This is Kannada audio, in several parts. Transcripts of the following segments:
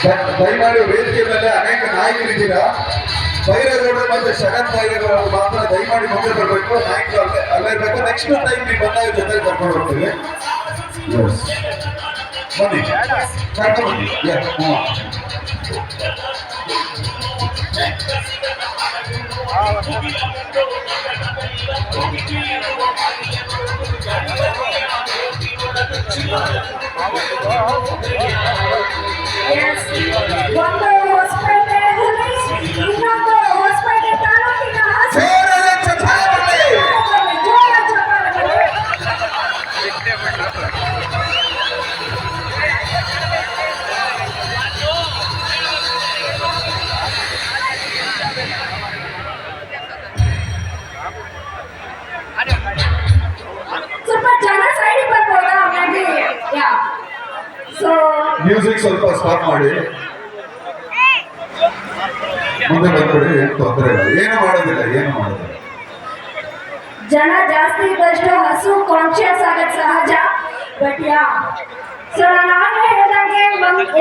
ದಯಮಾಡಿ ವೇದಿಕೆ ಮೇಲೆ ಅನೇಕ ನಾಯಕರಿದ್ದೀರಾ. ಬೈರೇಗೌಡರು ಮತ್ತೆ ಶರತ್ ಬೈರೇಗೌಡರು ಮಾತ್ರ ದಯಮಾಡಿ ಮುಂದೆ ಬರಬೇಕು. ನಾಯಕರು ಅಲ್ಲೇ ಇರಬೇಕು. ನೆಕ್ಸ್ಟ್ ಟೈಮ್ ನೀವು ಬಂದಾಗ ಜೊತೆ ಕರ್ಕೊಂಡು ಹೋಗ್ತೀವಿ. ಬನ್ನಿ ಕರ್ಕೊಂಡು ಬನ್ನಿ. ಒಂದು ಹೊಸಪೇಟೆ ಇನ್ನೊಂದು ಹೊಸಪೇಟೆ ತಾಲೂಕಿನ ಸ್ವಲ್ಪ ಜನ ಸೈಡಿಗೆ ಬರ್ಬೋದಾ? ಮೇಬಿ ಯಾ ಸೊ ಮ್ಯೂಸಿಕ್ ಸ್ವಲ್ಪ ಸ್ಟಾಪ್ ಮಾಡಿ ಮುಂದೆ ಬಂದ್ಬಿಡಿ. ಏನು ತೊಂದರೆ ಇಲ್ಲ, ಏನು ಮಾಡೋದಿಲ್ಲ. ಜನ ಜಾಸ್ತಿ ಇದ್ದಷ್ಟು ಹಸು ಕಾನ್ಶಿಯಸ್ ಆಗದ್ ಸಹಜ. ಬಟ್ ಯಾ ಸೊ ನಾನು ಹೇಳಿದಂಗೆ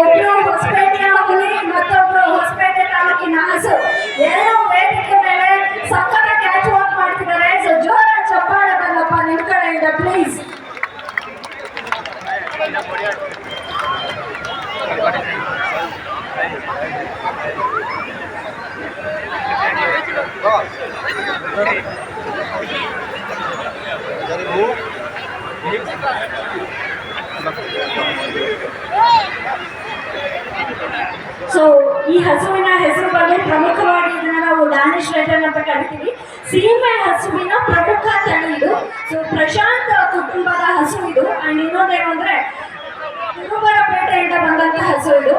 ಒಬ್ರು ಹೊಸಪೇಟೆಯ ಹುಲಿ ಮತ್ತೊಬ್ರು ಹೊಸಪೇಟೆ ತಾಲೂಕಿನ ಹಸು ಎರಡು ವೇದಿಕೆ ಮೇಲೆ ಸಕ್ಕತ್ತ ಕ್ಯಾಚ್ ವಾಕ್ ಮಾಡ್ತಿದ್ದಾರೆ. ಸೊ ಜೋರ ಚಪ್ಪಾಳೆ ಬರಲಪ್ಪ ನಿಮ್ ಕಡೆಯಿಂದ ಪ್ಲೀಸ್. ಸೊ ಈ ಹಸುವಿನ ಹೆಸರು ಬಗ್ಗೆ ಪ್ರಮುಖವಾಗಿ ಇದನ್ನ ನಾವು ಡ್ಯಾನಿಶ್ ರೆಟನ್ ಅಂತ ಕರಿತೀವಿ. ಸೀಮೆ ಹಸುವಿನ ಪ್ರಮುಖ ತಳಿ ಇದು. ಸೊ ಪ್ರಶಾಂತ್ ಕುಟುಂಬದ ಹಸು ಇದು. ಅಂಡ್ ಇನ್ನೊಂದೇನು ಅಂದ್ರೆ ಕುರುಬರಪೇಟೆಯಿಂದ ಬಂದಂತ ಹಸು ಇದು.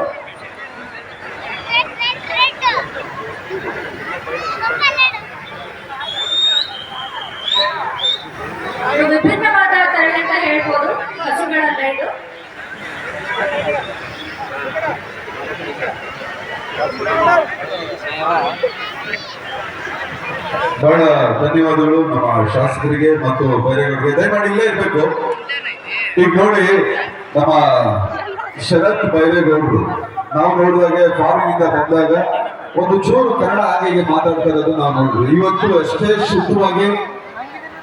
ವಿಭಿನ್ನವಾದ ತಳಿ ಅಂತ ಹೇಳ್ಬೋದು ಹಸುಗಳನ್ನ ಇದು. ಬಹಳ ಧನ್ಯವಾದಗಳು ನಮ್ಮ ಶಾಸಕರಿಗೆ ಮತ್ತು ಬೈರೇಗೌಡರಿಗೆ. ದಯಮಾಡಿ ಇಲ್ಲೇ ಇರ್ಬೇಕು. ಈಗ ನೋಡಿ ನಮ್ಮ ಶರತ್ ಬೈರೇಗೌಡರು ನಾವು ನೋಡಿದಾಗೆ ಫಾರಿನ್ ಇಂದ ಬಂದಾಗ ಒಂದು ಚೂರು ಕನ್ನಡ ಹಾಗೆ ಮಾತಾಡ್ತಾ ಇರೋದು ನಾವು ನೋಡಿದ್ವಿ. ಇವತ್ತು ಅಷ್ಟೇ ಶುದ್ಧವಾಗಿ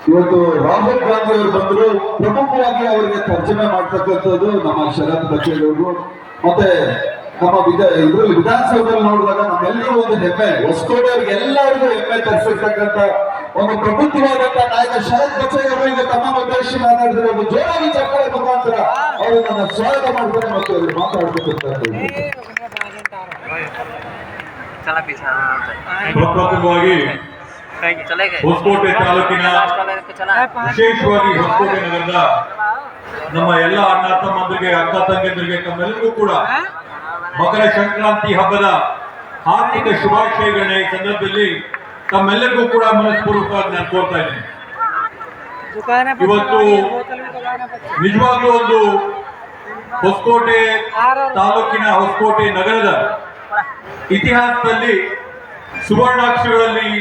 ಇವತ್ತು ರಾಹುಲ್ ಗಾಂಧಿ ಅವರು ಬಂದ್ರು, ಪ್ರಮುಖವಾಗಿ ಅವರಿಗೆ ತರ್ಜಮೆ ಮಾಡ್ತಕ್ಕಂಥದ್ದು ನಮ್ಮ ಶರತ್ ಬೈರೇಗೌಡರು. ಮತ್ತೆ ನಮ್ಮ ಇದ್ರಲ್ಲಿ ವಿಧಾನಸೌಧದಲ್ಲಿ ನೋಡಿದಾಗ ನಮ್ಮೆಲ್ಲರೂ ಒಂದು ಹೆಮ್ಮೆ, ಹೊಸಕೋಟೆ ಅವ್ರಿಗೆ ಎಲ್ಲರಿಗೂ ಹೆಮ್ಮೆ ತರಿಸಿರ್ತಕ್ಕಂಥ ಒಂದು ಪ್ರಬುದ್ಧವಾದಂತಹ ನಾಯಕ ಶರತ್ ಬಚ್ಚೇಗೌಡರು ಈಗ ತಮ್ಮ ಉದ್ದೇಶಿಸಿ ಮಾತಾಡಿದ್ರೆ ಒಂದು ಜೋರಾಗಿ ಚಪ್ಪಾಳೆ ಮುಖಾಂತರ ಅವರು ನನ್ನ ಸ್ವಾಗತ ಮಾಡ್ತಾರೆ ಮತ್ತು ಅವರು ಮಾತಾಡ್ತಕ್ಕಂಥದ್ದು. ಪ್ರಪ್ರಥಮವಾಗಿ ಹೊಸಕೋಟೆ ತಾಲೂಕಿನ ವಿಶೇಷವಾಗಿ ಹೊಸಕೋಟೆ ನಗರದ ನಮ್ಮ ಎಲ್ಲ ಅಣ್ಣ ತಮ್ಮಂದಿರಿಗೆ, ಅಕ್ಕ ತಂಗಿಯರಿಗೆ, ತಮ್ಮೆಲ್ಲರಿಗೂ ಕೂಡ ಮಕರ ಸಂಕ್ರಾಂತಿ ಹಬ್ಬದ ಹಾರ್ದಿಕ ಶುಭಾಶಯಗಳನ್ನ ಈ ಸಂದರ್ಭದಲ್ಲಿ ತಮ್ಮೆಲ್ಲರಿಗೂ ಕೂಡ ಮನಸ್ಪೂರ್ವಕವಾಗಿ ನಾನು ಕೋರ್ತಾ ಇದ್ದೇನೆ. ಇವತ್ತು ನಿಜವಾಗ್ಲೂ ಒಂದು ಹೊಸಕೋಟೆ ತಾಲೂಕಿನ, ಹೊಸಕೋಟೆ ನಗರದ ಇತಿಹಾಸದಲ್ಲಿ ಸುವರ್ಣಾಕ್ಷರಗಳಲ್ಲಿ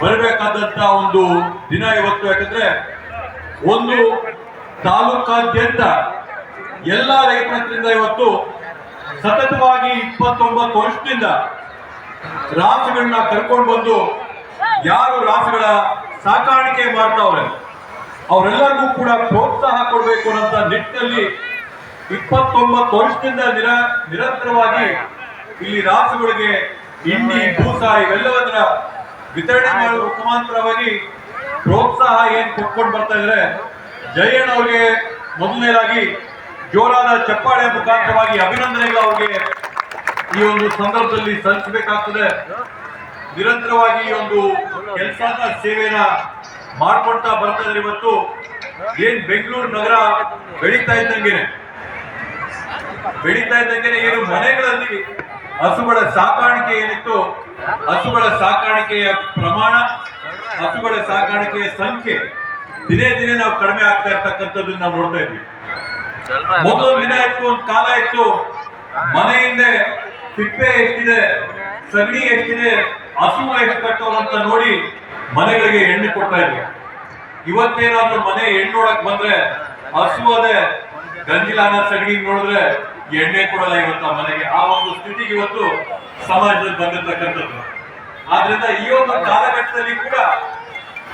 ಬರಬೇಕಾದಂತ ಒಂದು ದಿನ ಇವತ್ತು. ಯಾಕಂದ್ರೆ ಒಂದು ತಾಲೂಕಾದ್ಯಂತ ಎಲ್ಲ ರೈತರಿಂದ ಇವತ್ತು ಸತತವಾಗಿ 29 ವರ್ಷದಿಂದ ರಾಸುಗಳನ್ನ ಕರ್ಕೊಂಡು ಬಂದು ಯಾರು ರಾಸುಗಳ ಸಾಕಾಣಿಕೆ ಮಾಡ್ತಾವ್ರೆ ಅವರೆಲ್ಲರಿಗೂ ಕೂಡ ಪ್ರೋತ್ಸಾಹ ಕೊಡಬೇಕು ಅನ್ನೋ ನಿಟ್ಟಿನಲ್ಲಿ 29 ವರ್ಷದಿಂದ ನಿರಂತರವಾಗಿ ಇಲ್ಲಿ ರಾಸುಗಳಿಗೆ ಹಿಂಡಿ, ಬೂಸ ಇವೆಲ್ಲವನ್ನ ವಿತರಣೆ ಮಾಡುವ ಮುಖಾಂತರವಾಗಿ ಪ್ರೋತ್ಸಾಹ ಏನ್ ಕೊಟ್ಕೊಂಡು ಬರ್ತಾ ಇದ್ರೆ, ಜಯಣ್ಣ ಅವ್ರಿಗೆ ಮೊದಲನೇದಾಗಿ ಜೋರಾದ ಚಪ್ಪಾಳೆ ಮುಖಾಂತರವಾಗಿ ಅಭಿನಂದನೆಗಳು ಅವ್ರಿಗೆ ಈ ಒಂದು ಸಂದರ್ಭದಲ್ಲಿ ಸಲ್ಲಿಸಬೇಕಾಗ್ತದೆ. ನಿರಂತರವಾಗಿ ಈ ಒಂದು ಕೆಲಸದ ಸೇವೆನ ಮಾಡ್ಕೊಳ್ತಾ ಬರ್ತಾ ಇದ್ರೆ ಇವತ್ತು ಏನ್ ಬೆಂಗಳೂರು ನಗರ ಬೆಳೀತಾ ಇದ್ದಂಗೆನೆ ಏನು ಮನೆಗಳಲ್ಲಿ ಹಸುಗಳ ಸಾಕಾಣಿಕೆ ಏನಿತ್ತು, ಹಸುಗಳ ಸಾಕಾಣಿಕೆಯ ಪ್ರಮಾಣ, ಹಸುಗಳ ಸಾಕಾಣಿಕೆಯ ಸಂಖ್ಯೆ ದಿನೇ ದಿನೇ ನಾವು ಕಡಿಮೆ ಆಗ್ತಾ ಇರ್ತಕ್ಕಂಥದ್ದು ನಾವು ನೋಡ್ತಾ ಇದ್ವಿ. ಮೊದಲು ದಿನ ಇತ್ತು, ಒಂದು ಕಾಲ ಇತ್ತು, ಮನೆಯಿಂದ ತಿಪ್ಪೆ ಎಷ್ಟಿದೆ, ಸಗಣಿ ಎಷ್ಟಿದೆ, ಹಸು ಎಷ್ಟು ಕಟ್ಟೋರು ಅಂತ ನೋಡಿ ಮನೆಗಳಿಗೆ ಎಣ್ಣೆ ಕೊಡ್ತಾ ಇದ್ವಿ. ಇವತ್ತೇನಾದ್ರೂ ಮನೆ ಹೆಣ್ಣು ನೋಡಕ್ ಬಂದ್ರೆ ಹಸು ಅದೇ ಗಂಜಿಲಾನ ಸಗಣಿ ನೋಡಿದ್ರೆ ಎಣ್ಣೆ ಕೊಡಲ್ಲ ಇವತ್ತು ಆ ಮನೆಗೆ. ಆ ಒಂದು ಸ್ಥಿತಿಗೆ ಇವತ್ತು ಸಮಾಜದಲ್ಲಿ ಬಂದಿರ್ತಕ್ಕಂಥದ್ದು. ಆದ್ರಿಂದ ಈ ಒಂದು ಕಾಲಘಟ್ಟದಲ್ಲಿ ಕೂಡ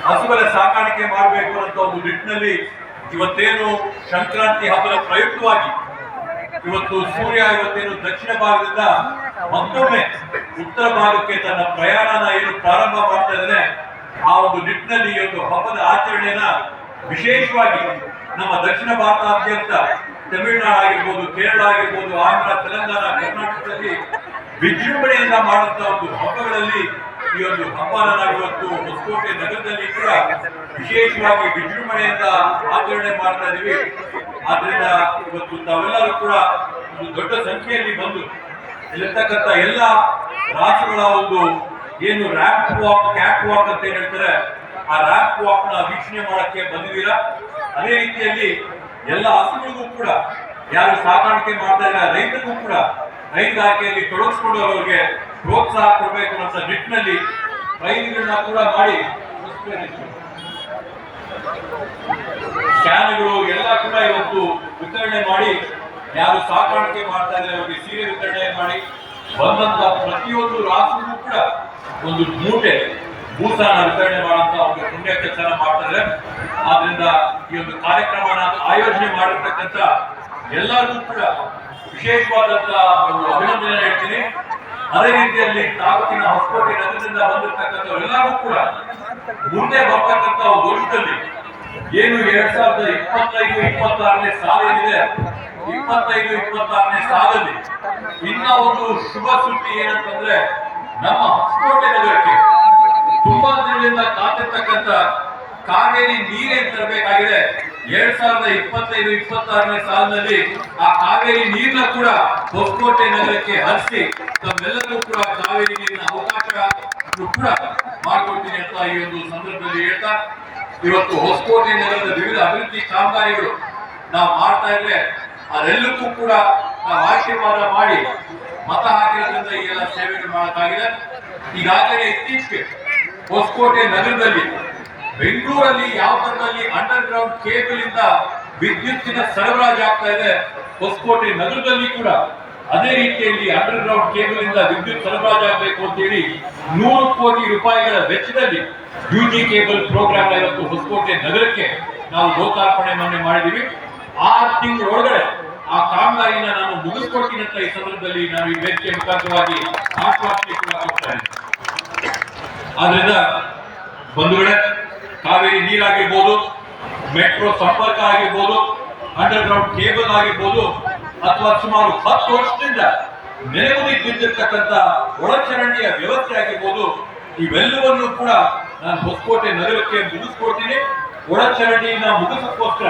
ಹಸುಗಳ ಸಾಕಾಣಿಕೆ ಮಾಡಬೇಕು ಅಂತ ಒಂದು ನಿಟ್ಟಿನಲ್ಲಿ ಇವತ್ತೇನು ಸಂಕ್ರಾಂತಿ ಹಬ್ಬದ ಪ್ರಯುಕ್ತವಾಗಿ ಇವತ್ತು ಸೂರ್ಯ ಇವತ್ತೇನು ದಕ್ಷಿಣ ಭಾಗದಿಂದ ಮತ್ತೊಮ್ಮೆ ಉತ್ತರ ಭಾಗಕ್ಕೆ ತನ್ನ ಪ್ರಯಾಣನ ಏನು ಪ್ರಾರಂಭ ಮಾಡ್ತಾ ಇದ್ದಾನೆ, ಆ ಒಂದು ನಿಟ್ಟಿನಲ್ಲಿ ಈ ಒಂದು ಹಬ್ಬದ ಆಚರಣೆಯನ್ನ ವಿಶೇಷವಾಗಿ ನಮ್ಮ ದಕ್ಷಿಣ ಭಾರತಾದ್ಯಂತ ತಮಿಳುನಾಡು ಆಗಿರ್ಬೋದು, ಕೇರಳ ಆಗಿರ್ಬೋದು, ಆಂಧ್ರ, ತೆಲಂಗಾಣ, ಕರ್ನಾಟಕದಲ್ಲಿ ವಿಜೃಂಭಣೆಯಿಂದ ಮಾಡುವಂತಹ ಒಂದು ಹಬ್ಬಗಳಲ್ಲಿ ಈ ಒಂದು ಹಬ್ಬನ ನಾವು ಇವತ್ತು ಹೊಸಕೋಟೆ ನಗರದಲ್ಲಿ ಕೂಡ ವಿಶೇಷವಾಗಿ ವಿಜೃಂಭಣೆಯಿಂದ ಆಚರಣೆ ಮಾಡ್ತಾ ಇದೀವಿ. ಆದ್ರಿಂದ ಇವತ್ತು ತಾವೆಲ್ಲರೂ ಕೂಡ ಒಂದು ದೊಡ್ಡ ಸಂಖ್ಯೆಯಲ್ಲಿ ಬಂದು ಇಲ್ಲಿರ್ತಕ್ಕಂಥ ಎಲ್ಲ ರಾಸುಗಳ ಒಂದು ಏನು ರ್ಯಾಂಪ್ ವಾಕ್, ಕ್ಯಾಟ್ ವಾಕ್ ಅಂತ ಏನ್ ಹೇಳ್ತಾರೆ, ಆ ರ್ಯಾಂಪ್ ವಾಕ್ ನ ವೀಕ್ಷಣೆ ಮಾಡಕ್ಕೆ ಬಂದಿದ್ದೀರಾ. ಅದೇ ರೀತಿಯಲ್ಲಿ ಎಲ್ಲ ಹಸುಗಳಿಗೂ ಕೂಡ ಯಾರು ಸಾಕಾಣಿಕೆ ಮಾಡ್ತಾ ಇದ್ದಾರೆ ರೈತರಿಗೂ ಕೂಡ ಹೈನುಗಾರಿಕೆಯಲ್ಲಿ ತೊಡಗಿಸ್ಕೊಂಡವರಿಗೆ ಪ್ರೋತ್ಸಾಹ ಕೊಡಬೇಕು ಅಂತ ನಿಟ್ಟಿನಲ್ಲಿ ರೈತುಗಳನ್ನ ಕೂಡ ಮಾಡಿ ಕ್ಯಾನ್ಗಳು ಎಲ್ಲ ಕೂಡ ಇವತ್ತು ವಿತರಣೆ ಮಾಡಿ, ಯಾರು ಸಾಕಾಣಿಕೆ ಮಾಡ್ತಾ ಇದ್ದಾರೆ ಅವರಿಗೆ ಸೀರೆ ವಿತರಣೆ ಮಾಡಿ, ಬಂದಂತ ಪ್ರತಿಯೊಂದು ರಾಸುಗೂ ಕೂಡ ಒಂದು ಮೂಟೆ ಭೂಸಾನ ವಿತರಣೆ ಮಾಡುವಂತ ಒಂದು ಪುಣ್ಯ ಕೆಲಸನ ಮಾಡ್ತಾರೆ. ಆದ್ರಿಂದ ಈ ಒಂದು ಕಾರ್ಯಕ್ರಮನ ಆಯೋಜನೆ ಮಾಡಿರ್ತಕ್ಕಂಥ ಎಲ್ಲರಿಗೂ ಕೂಡ ವಿಶೇಷವಾದಂತಹ ಒಂದು ಅಭಿನಂದನೆ ಹೇಳ್ತೀನಿ. ಅದೇ ರೀತಿಯಲ್ಲಿ ತಾಲೂಕಿನ ಹೊಸಕೋಟೆ ನಗರದಿಂದ ಬಂದಿರತಕ್ಕಂಥವರೆಲ್ಲರೂ ಕೂಡ ಮುಂದೆ ಬರ್ತಕ್ಕಂಥ ಒಂದು ವರ್ಷದಲ್ಲಿ ಏನು 2025-26ನೇ ಸಾಲ ಏನಿದೆ, 25-26ನೇ ಸಾಲದಲ್ಲಿ ಇನ್ನ ಒಂದು ಶುಭ ಸುದ್ದಿ ಏನಂತಂದ್ರೆ, ನಮ್ಮ ಹೊಸಕೋಟೆ ನಗರಕ್ಕೆ ತುಂಬಾ ದಿನಗಳಿಂದ ಕಾತಿರ್ತಕ್ಕಂಥ ಕಾವೇರಿ ನೀರೇನ್ ತರಬೇಕಾಗಿದೆ. 2025-26ನೇ ಸಾಲಿನಲ್ಲಿ ಆ ಕಾವೇರಿ ನೀರನ್ನ ಕೂಡ ಹೊಸಕೋಟೆ ನಗರಕ್ಕೆ ಹರಿಸಿ ತಮ್ಮೆಲ್ಲರೂ ಕೂಡ ಕಾವೇರಿ ನೀರಿನ ಅವಕಾಶ ಕೂಡ ಮಾಡಿಕೊಡ್ತೀನಿ ಅಂತ ಈ ಒಂದು ಸಂದರ್ಭದಲ್ಲಿ ಹೇಳ್ತಾ, ಇವತ್ತು ಹೊಸಕೋಟೆ ನಗರದ ವಿವಿಧ ಅಭಿವೃದ್ಧಿ ಕಾಮಗಾರಿಗಳು ನಾವು ಮಾಡ್ತಾ ಇದ್ರೆ ಅದೆಲ್ಲಕ್ಕೂ ಕೂಡ ನಾವು ಆಶೀರ್ವಾದ ಮಾಡಿ ಮತ ಹಾಕಿರೋದ್ರಿಂದ ಈ ಎಲ್ಲ ಸೇವೆಗಳು ಮಾಡಕ್ಕಾಗಿದೆ. ಈಗಾಗಲೇ ಇತ್ತೀಚೆಗೆ ಹೊಸಕೋಟೆ ನಗರದಲ್ಲಿ, ಬೆಂಗಳೂರಲ್ಲಿ ಯಾವ ತರದಲ್ಲಿ ಅಂಡರ್ ಗ್ರೌಂಡ್ ಕೇಬಲ್ ಇಂದ ವಿದ್ಯುತ್ತಿನ ಸರಬರಾಜು ಆಗ್ತಾ ಇದೆ, ಹೊಸಕೋಟೆ ನಗರದಲ್ಲಿ ಕೂಡ ಅದೇ ರೀತಿಯಲ್ಲಿ ಅಂಡರ್ ಗ್ರೌಂಡ್ ಕೇಬಲ್ ಇಂದ ವಿದ್ಯುತ್ ಸರಬರಾಜು ಆಗಬೇಕು ಅಂತ ಹೇಳಿ 100 ಕೋಟಿ ರೂಪಾಯಿಗಳ ವೆಚ್ಚದಲ್ಲಿ ಯುಜಿ ಕೇಬಲ್ ಪ್ರೋಗ್ರಾಮ್ ಇವತ್ತು ಹೊಸಕೋಟೆ ನಗರಕ್ಕೆ ನಾವು ಲೋಕಾರ್ಪಣೆ ಮೊನ್ನೆ ಮಾಡಿದೀವಿ. 6 ತಿಂಗಳ ಒಳಗಡೆ ಆ ಕಾಮಗಾರಿನ ನಾನು ಮುಗಿಸ್ಕೊಡ್ತೀನಿ ಅಂತ ಈ ಸಂದರ್ಭದಲ್ಲಿ ನಾನು ಈ ವೇದಿಕೆ ಮುಖಾಂತರವಾಗಿ ಆಶ್ವಾಸನೆ ಕೂಡ ಕೊಡ್ತಾ ಇದ್ದೀನಿ. ಆದ್ರಿಂದ ಬಂಧುಗಳೇ, ಕಾವೇರಿ ನೀರಾಗಿರ್ಬೋದು, ಮೆಟ್ರೋ ಸಂಪರ್ಕ ಆಗಿರ್ಬೋದು, ಅಂಡರ್ ಗ್ರೌಂಡ್ ಕೇಬಲ್ ಆಗಿರ್ಬೋದು, ಅಥವಾ ಸುಮಾರು 10 ವರ್ಷದಿಂದ ನೆನೆಗುದಿ ಬಿದ್ದಿರ್ತಕ್ಕಂಥ ಒಳಚರಂಡಿಯ ವ್ಯವಸ್ಥೆ ಆಗಿರ್ಬೋದು, ಇವೆಲ್ಲವನ್ನು ಕೂಡ ನಾನು ಹೊಸಕೋಟೆ ನಗರಕ್ಕೆ ಮುಗಿಸ್ಕೊಡ್ತೀನಿ. ಒಳಚರಂಡಿನ ಮುಗಿಸೋಕ್ಕೋಸ್ಕರ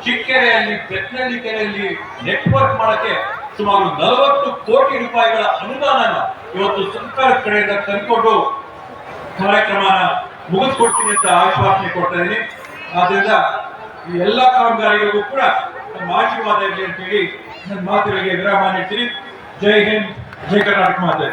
ಚಿಕ್ಕೆರೆಯಲ್ಲಿ, ಬೆತ್ತನಹಳ್ಳಿ ಕೆರೆಯಲ್ಲಿ ನೆಟ್ವರ್ಕ್ ಮಾಡಕ್ಕೆ ಸುಮಾರು 40 ಕೋಟಿ ರೂಪಾಯಿಗಳ ಅನುದಾನ ಇವತ್ತು ಸರ್ಕಾರದ ಕಡೆಯಿಂದ ತಂದುಕೊಂಡು ಕಾರ್ಯಕ್ರಮನ ಮುಗಿಸ್ಕೊಡ್ತೀನಿ ಅಂತ ಆಶ್ವಾಸನೆ ಕೊಡ್ತಾ ಇದ್ದೀನಿ. ಆದ್ರಿಂದ ಈ ಎಲ್ಲ ಕಾಮಗಾರಿಗಳಿಗೂ ಕೂಡ ನಮ್ಮ ಆಶೀರ್ವಾದ ಇರಲಿ ಅಂತೇಳಿ ನನ್ನ ಮಾತುಗಳಿಗೆ ವಿರಾಮ ನೀಡ್ತೀನಿ. ಜೈ ಹಿಂದ್, ಜೈ ಕರ್ನಾಟಕ ಮಾತೆ.